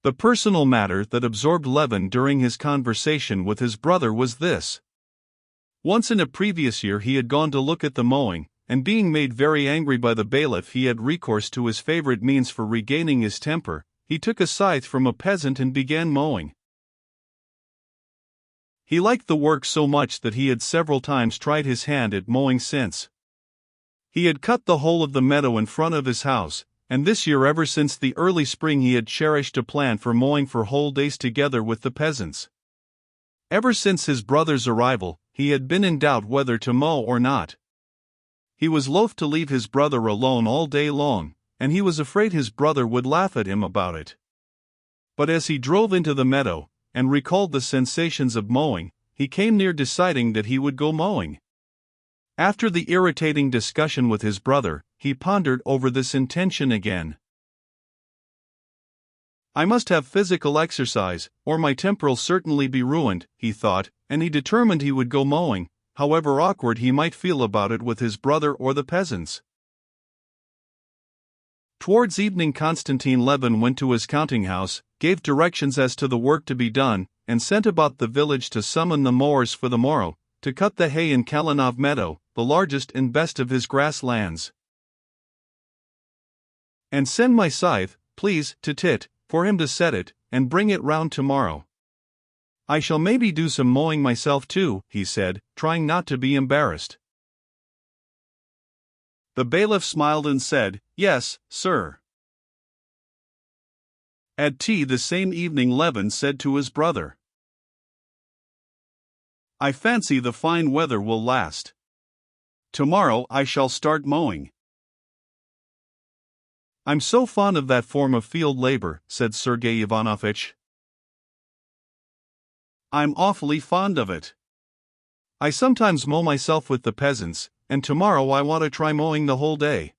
The personal matter that absorbed Levin during his conversation with his brother was this. Once in a previous year he had gone to look at the mowing, and being made very angry by the bailiff he had recourse to his favorite means for regaining his temper. He took a scythe from a peasant and began mowing. He liked the work so much that he had several times tried his hand at mowing since. He had cut the whole of the meadow in front of his house, and this year ever since the early spring he had cherished a plan for mowing for whole days together with the peasants. Ever since his brother's arrival, he had been in doubt whether to mow or not. He was loath to leave his brother alone all day long, and he was afraid his brother would laugh at him about it. But as he drove into the meadow, and recalled the sensations of mowing, he came near deciding that he would go mowing. After the irritating discussion with his brother, he pondered over this intention again. I must have physical exercise, or my temper'll certainly be ruined, he thought, and he determined he would go mowing, however awkward he might feel about it with his brother or the peasants. Towards evening Konstantin Levin went to his counting-house, gave directions as to the work to be done, and sent about the village to summon the mowers for the morrow, to cut the hay in Kalinov meadow, the largest and best of his grass lands. And send my scythe, please, to Tit, for him to set it, and bring it round tomorrow. I shall maybe do some mowing myself too, he said, trying not to be embarrassed. The bailiff smiled and said, Yes, sir. At tea the same evening Levin said to his brother, I fancy the fine weather will last. Tomorrow I shall start mowing. I'm so fond of that form of field labor, said Sergei Ivanovitch. I'm awfully fond of it. I sometimes mow myself with the peasants, and tomorrow I want to try mowing the whole day.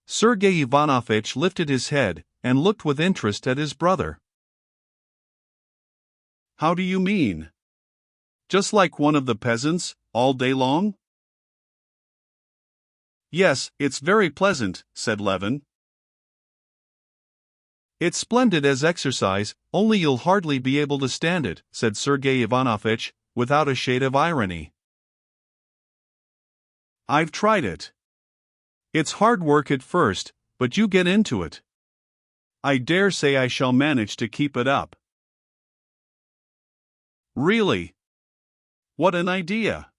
Sergei Ivanovitch lifted his head, and looked with interest at his brother. How do you mean? Just like one of the peasants, all day long? Yes, it's very pleasant, said Levin. It's splendid as exercise, only you'll hardly be able to stand it, said Sergei Ivanovitch, without a shade of irony. I've tried it. It's hard work at first, but you get into it. I dare say I shall manage to keep it up. Really? What an idea!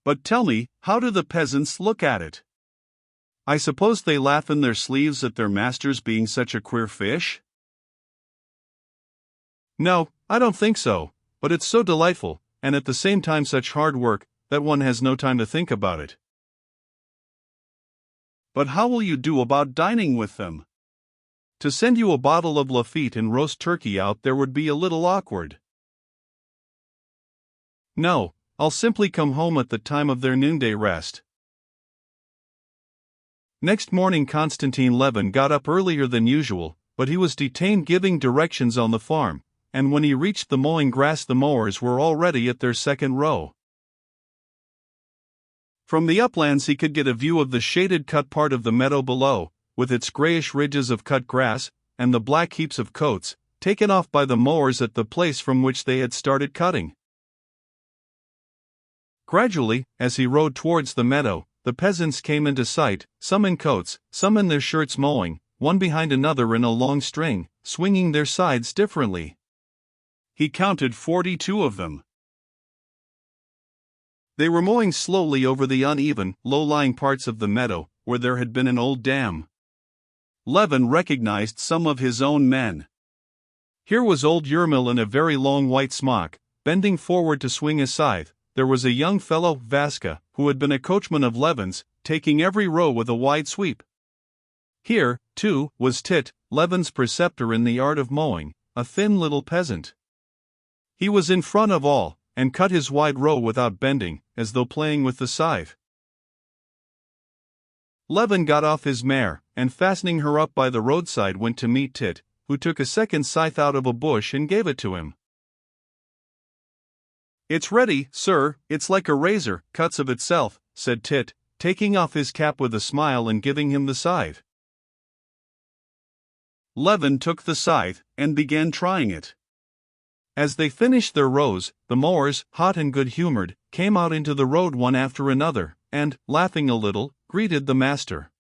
But tell me, how do the peasants look at it? I suppose they laugh in their sleeves at their masters being such a queer fish? No, I don't think so, but it's so delightful, and at the same time such hard work, that one has no time to think about it. But how will you do about dining with them? To send you a bottle of Lafitte and roast turkey out there would be a little awkward. No, I'll simply come home at the time of their noonday rest. Next morning Konstantin Levin got up earlier than usual, but he was detained giving directions on the farm, and when he reached the mowing grass the mowers were already at their second row. From the uplands he could get a view of the shaded cut part of the meadow below, with its grayish ridges of cut grass, and the black heaps of coats, taken off by the mowers at the place from which they had started cutting. Gradually, as he rode towards the meadow, the peasants came into sight, some in coats, some in their shirts mowing, one behind another in a long string, swinging their sides differently. He counted 42 of them. They were mowing slowly over the uneven, low-lying parts of the meadow, where there had been an old dam. Levin recognized some of his own men. Here was old Yermil in a very long white smock, bending forward to swing a scythe. There was a young fellow, Vaska, who had been a coachman of Levin's, taking every row with a wide sweep. Here, too, was Tit, Levin's preceptor in the art of mowing, a thin little peasant. He was in front of all, and cut his wide row without bending, as though playing with the scythe. Levin got off his mare, and fastening her up by the roadside went to meet Tit, who took a second scythe out of a bush and gave it to him. It's ready, sir, it's like a razor, cuts of itself, said Tit, taking off his cap with a smile and giving him the scythe. Levin took the scythe and began trying it. As they finished their rows, the mowers, hot and good-humored, came out into the road one after another, and, laughing a little, greeted the master.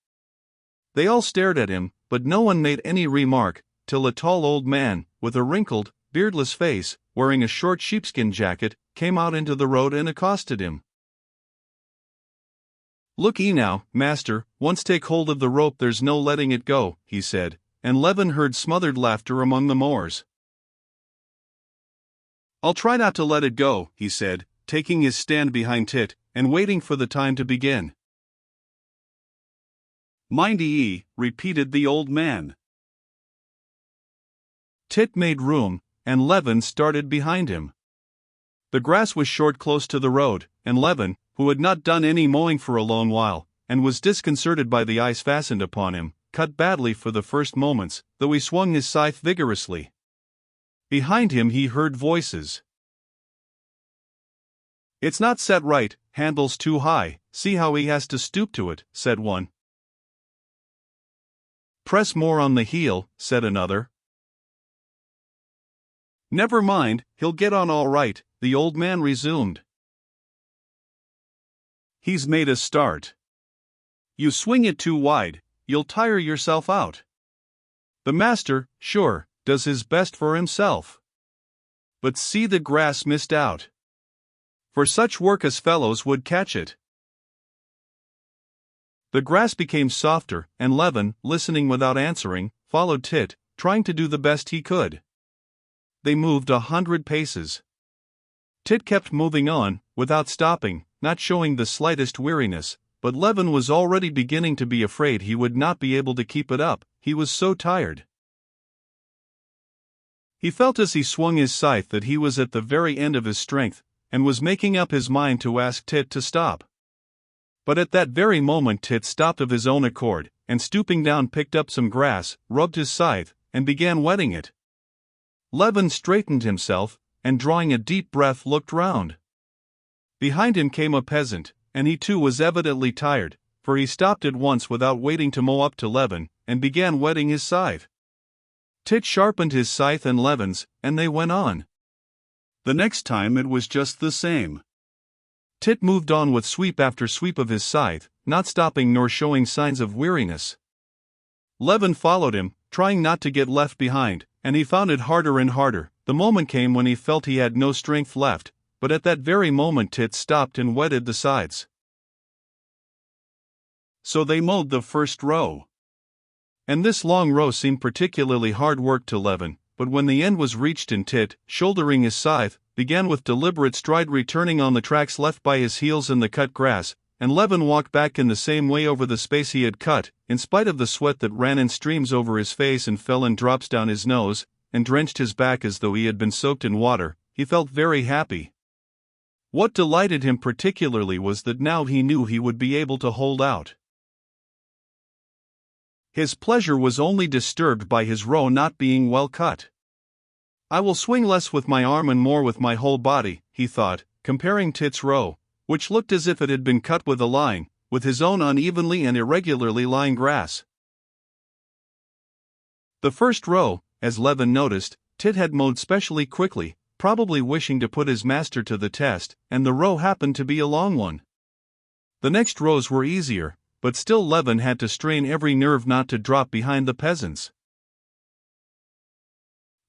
They all stared at him, but no one made any remark, till a tall old man, with a wrinkled, beardless face, wearing a short sheepskin jacket, came out into the road and accosted him. "Look ye now, master, once take hold of the rope there's no letting it go," he said, and Levin heard smothered laughter among the mowers. "I'll try not to let it go," he said, taking his stand behind Tit, and waiting for the time to begin. "Mind ye," repeated the old man. Tit made room, and Levin started behind him. The grass was short close to the road, and Levin, who had not done any mowing for a long while, and was disconcerted by the eyes fastened upon him, cut badly for the first moments, though he swung his scythe vigorously. Behind him he heard voices. "It's not set right, handle's too high, see how he has to stoop to it," said one. "Press more on the heel," said another. "Never mind, he'll get on all right," the old man resumed. "He's made a start. You swing it too wide, you'll tire yourself out. The master, sure, does his best for himself. But see the grass missed out. For such work as fellows would catch it." The grass became softer, and Levin, listening without answering, followed Tit, trying to do the best he could. They moved 100 paces. Tit kept moving on, without stopping, not showing the slightest weariness, but Levin was already beginning to be afraid he would not be able to keep it up, he was so tired. He felt as he swung his scythe that he was at the very end of his strength, and was making up his mind to ask Tit to stop. But at that very moment Tit stopped of his own accord, and stooping down picked up some grass, rubbed his scythe, and began wetting it. Levin straightened himself, and drawing a deep breath looked round. Behind him came a peasant, and he too was evidently tired, for he stopped at once without waiting to mow up to Levin, and began wetting his scythe. Tit sharpened his scythe and Levin's, and they went on. The next time it was just the same. Tit moved on with sweep after sweep of his scythe, not stopping nor showing signs of weariness. Levin followed him, trying not to get left behind, and he found it harder and harder. The moment came when he felt he had no strength left, but at that very moment Tit stopped and wetted the sides. So they mowed the first row. And this long row seemed particularly hard work to Levin, but when the end was reached and Tit, shouldering his scythe, began with deliberate stride returning on the tracks left by his heels in the cut grass, and Levin walked back in the same way over the space he had cut, in spite of the sweat that ran in streams over his face and fell in drops down his nose, and drenched his back as though he had been soaked in water, he felt very happy. What delighted him particularly was that now he knew he would be able to hold out. His pleasure was only disturbed by his row not being well cut. "I will swing less with my arm and more with my whole body," he thought, comparing Tit's row, which looked as if it had been cut with a line, with his own unevenly and irregularly lying grass. The first row, as Levin noticed, Tit had mowed specially quickly, probably wishing to put his master to the test, and the row happened to be a long one. The next rows were easier, but still Levin had to strain every nerve not to drop behind the peasants.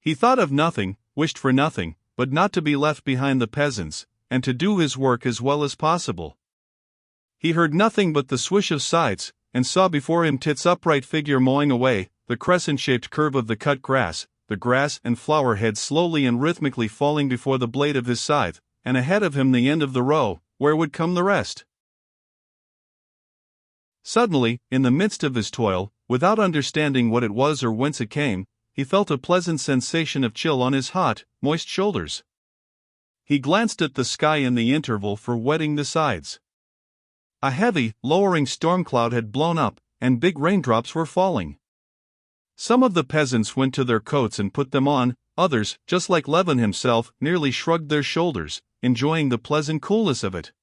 He thought of nothing, wished for nothing, but not to be left behind the peasants, and to do his work as well as possible. He heard nothing but the swish of scythes, and saw before him Tit's upright figure mowing away, the crescent-shaped curve of the cut grass, the grass and flower heads slowly and rhythmically falling before the blade of his scythe, and ahead of him the end of the row, where would come the rest. Suddenly, in the midst of his toil, without understanding what it was or whence it came, he felt a pleasant sensation of chill on his hot, moist shoulders. He glanced at the sky in the interval for wetting the sides. A heavy, lowering storm cloud had blown up, and big raindrops were falling. Some of the peasants went to their coats and put them on, others, just like Levin himself, merely shrugged their shoulders, enjoying the pleasant coolness of it.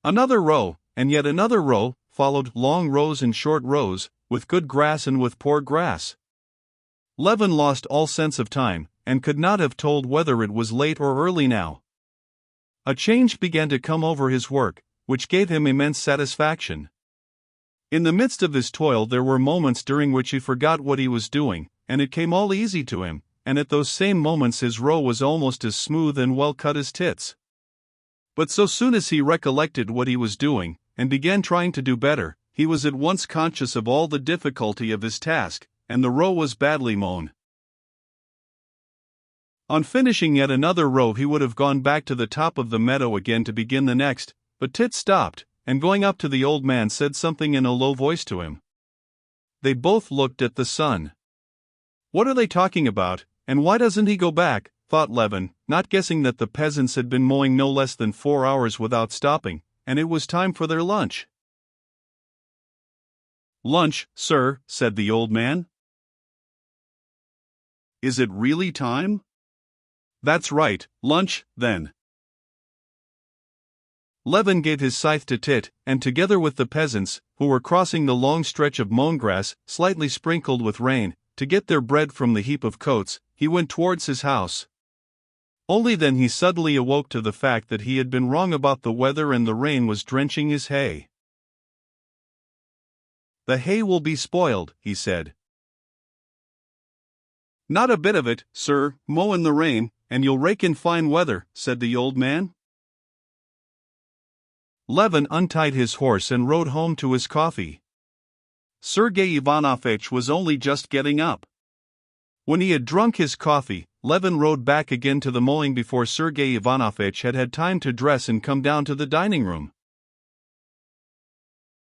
Another row, and yet another row, followed long rows and short rows, with good grass and with poor grass. Levin lost all sense of time, and could not have told whether it was late or early now. A change began to come over his work, which gave him immense satisfaction. In the midst of his toil there were moments during which he forgot what he was doing, and it came all easy to him, and at those same moments his row was almost as smooth and well cut as Tit's. But so soon as he recollected what he was doing, and began trying to do better, he was at once conscious of all the difficulty of his task, and the row was badly mown. On finishing yet another row he would have gone back to the top of the meadow again to begin the next, but Tit stopped, and going up to the old man said something in a low voice to him. They both looked at the sun. What are they talking about, and why doesn't he go back, thought Levin, not guessing that the peasants had been mowing no less than 4 hours without stopping, and it was time for their lunch. Lunch, sir, said the old man. Is it really time? That's right, lunch, then. Levin gave his scythe to Tit, and together with the peasants, who were crossing the long stretch of mown grass, slightly sprinkled with rain, to get their bread from the heap of coats, he went towards his house. Only then he suddenly awoke to the fact that he had been wrong about the weather and the rain was drenching his hay. The hay will be spoiled, he said. Not a bit of it, sir, mow in the rain, and you'll rake in fine weather, said the old man. Levin untied his horse and rode home to his coffee. Sergei Ivanovitch was only just getting up. When he had drunk his coffee, Levin rode back again to the mowing before Sergei Ivanovitch had had time to dress and come down to the dining room.